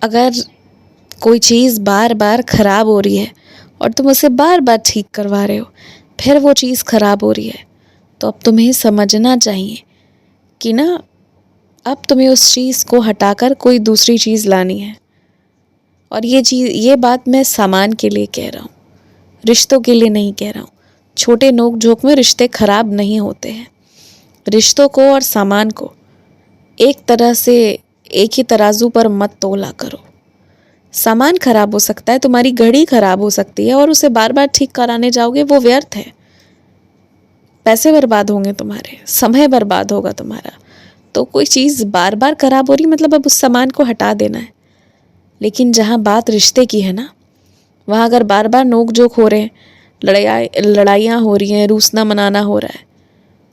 अगर कोई चीज़ बार बार ख़राब हो रही है और तुम उसे बार बार ठीक करवा रहे हो, फिर वो चीज़ ख़राब हो रही है, तो अब तुम्हें समझना चाहिए कि ना अब तुम्हें उस चीज़ को हटाकर कोई दूसरी चीज़ लानी है। और ये बात मैं सामान के लिए कह रहा हूँ, रिश्तों के लिए नहीं कह रहा हूँ। छोटे नोक झोंक में रिश्ते खराब नहीं होते हैं। रिश्तों को और सामान को एक तरह से एक ही तराजू पर मत तोला करो। सामान खराब हो सकता है, तुम्हारी घड़ी खराब हो सकती है, और उसे बार बार ठीक कराने जाओगे वो व्यर्थ है। पैसे बर्बाद होंगे तुम्हारे, समय बर्बाद होगा तुम्हारा। तो कोई चीज़ बार बार खराब हो रही मतलब अब उस सामान को हटा देना है। लेकिन जहाँ बात रिश्ते की है ना, वहाँ अगर बार बार नोक झोंक हो रहे हैं, लड़ाइयाँ हो रही हैं, रूसना मनाना हो रहा है,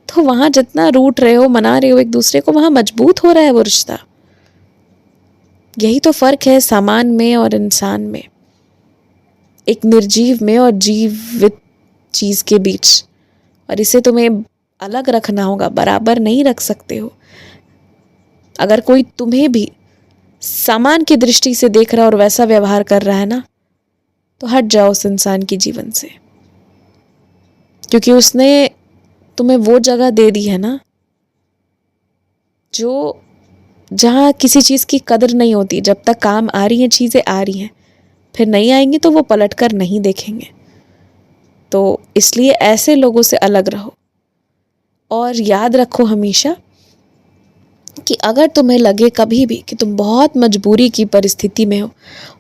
तो वहाँ जितना रूठ रहे हो, मना रहे हो एक दूसरे को, वहाँ मजबूत हो रहा है वो रिश्ता। यही तो फ़र्क है सामान में और इंसान में, एक निर्जीव में और जीवित चीज़ के बीच। और इसे तुम्हें अलग रखना होगा, बराबर नहीं रख सकते हो। अगर कोई तुम्हें भी सामान की दृष्टि से देख रहा है और वैसा व्यवहार कर रहा है ना, तो हट जाओ उस इंसान के जीवन से, क्योंकि उसने तुम्हें वो जगह दे दी है ना जो जहाँ किसी चीज़ की कदर नहीं होती। जब तक काम आ रही हैं, चीज़ें आ रही हैं, फिर नहीं आएंगी तो वो पलट कर नहीं देखेंगे। तो इसलिए ऐसे लोगों से अलग रहो। और याद रखो हमेशा कि अगर तुम्हें लगे कभी भी कि तुम बहुत मजबूरी की परिस्थिति में हो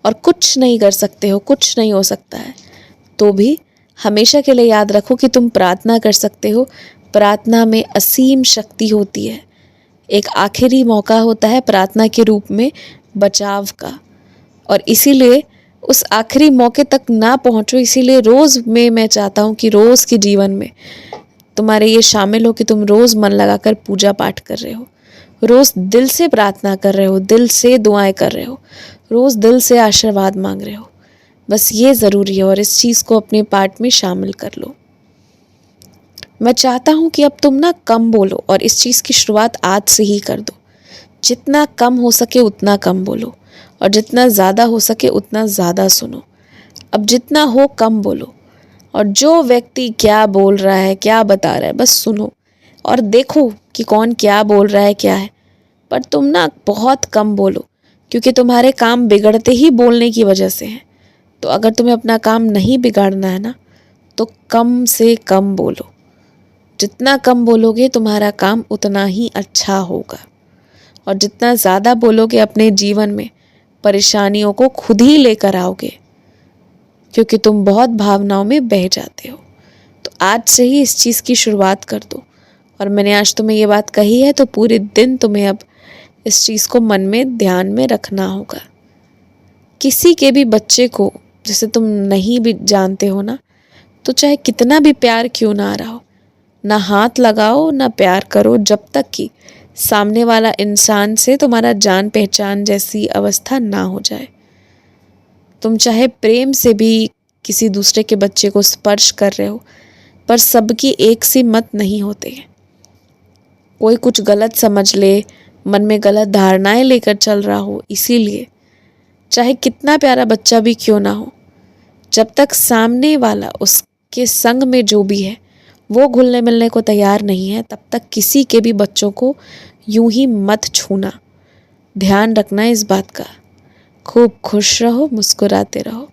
और कुछ नहीं कर सकते हो, कुछ नहीं हो सकता है, तो भी हमेशा के लिए याद रखो कि तुम प्रार्थना कर सकते हो। प्रार्थना में असीम शक्ति होती है। एक आखिरी मौका होता है प्रार्थना के रूप में बचाव का, और इसीलिए उस आखिरी मौके तक ना पहुंचो। इसीलिए रोज़ में मैं चाहता हूं कि रोज़ के जीवन में तुम्हारे ये शामिल हो कि तुम रोज़ मन लगाकर पूजा पाठ कर रहे हो, रोज़ दिल से प्रार्थना कर रहे हो, दिल से दुआएं कर रहे हो, रोज़ दिल से आशीर्वाद मांग रहे हो। बस ये ज़रूरी है, और इस चीज़ को अपने पाठ में शामिल कर लो। मैं चाहता हूँ कि अब तुम ना कम बोलो, और इस चीज़ की शुरुआत आज से ही कर दो। जितना कम हो सके उतना कम बोलो, और जितना ज़्यादा हो सके उतना ज़्यादा सुनो। अब जितना हो कम बोलो, और जो व्यक्ति क्या बोल रहा है, क्या बता रहा है, बस सुनो और देखो कि कौन क्या बोल रहा है, क्या है। पर तुम ना बहुत कम बोलो, क्योंकि तुम्हारे काम बिगड़ते ही बोलने की वजह से हैं। तो अगर तुम्हें अपना काम नहीं बिगाड़ना है ना, तो कम से कम बोलो। जितना कम बोलोगे तुम्हारा काम उतना ही अच्छा होगा, और जितना ज़्यादा बोलोगे अपने जीवन में परेशानियों को खुद ही लेकर आओगे, क्योंकि तुम बहुत भावनाओं में बह जाते हो। तो आज से ही इस चीज़ की शुरुआत कर दो। और मैंने आज तुम्हें ये बात कही है तो पूरे दिन तुम्हें अब इस चीज़ को मन में ध्यान में रखना होगा। किसी के भी बच्चे को जैसे तुम नहीं भी जानते हो ना, तो चाहे कितना भी प्यार क्यों ना आ रहा हो, ना हाथ लगाओ ना प्यार करो, जब तक कि सामने वाला इंसान से तुम्हारा जान पहचान जैसी अवस्था ना हो जाए। तुम चाहे प्रेम से भी किसी दूसरे के बच्चे को स्पर्श कर रहे हो, पर सबकी एक सी मत नहीं होते। कोई कुछ गलत समझ ले, मन में गलत धारणाएं लेकर चल रहा हो। इसीलिए चाहे कितना प्यारा बच्चा भी क्यों ना हो, जब तक सामने वाला उसके संग में जो भी है वो घुलने मिलने को तैयार नहीं है, तब तक किसी के भी बच्चों को यूं ही मत छूना। ध्यान रखना इस बात का। खूब खुश रहो, मुस्कुराते रहो।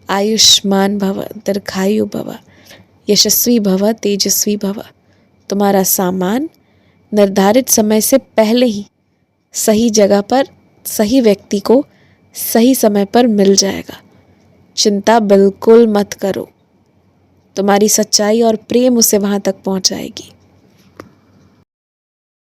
आयुष्मान भव, दीर्घायु भव, यशस्वी भव, तेजस्वी भव। तुम्हारा सामान निर्धारित समय से पहले ही सही जगह पर सही व्यक्ति को सही समय पर मिल जाएगा। चिंता बिल्कुल मत करो, तुम्हारी सच्चाई और प्रेम उसे वहाँ तक पहुँचाएगी।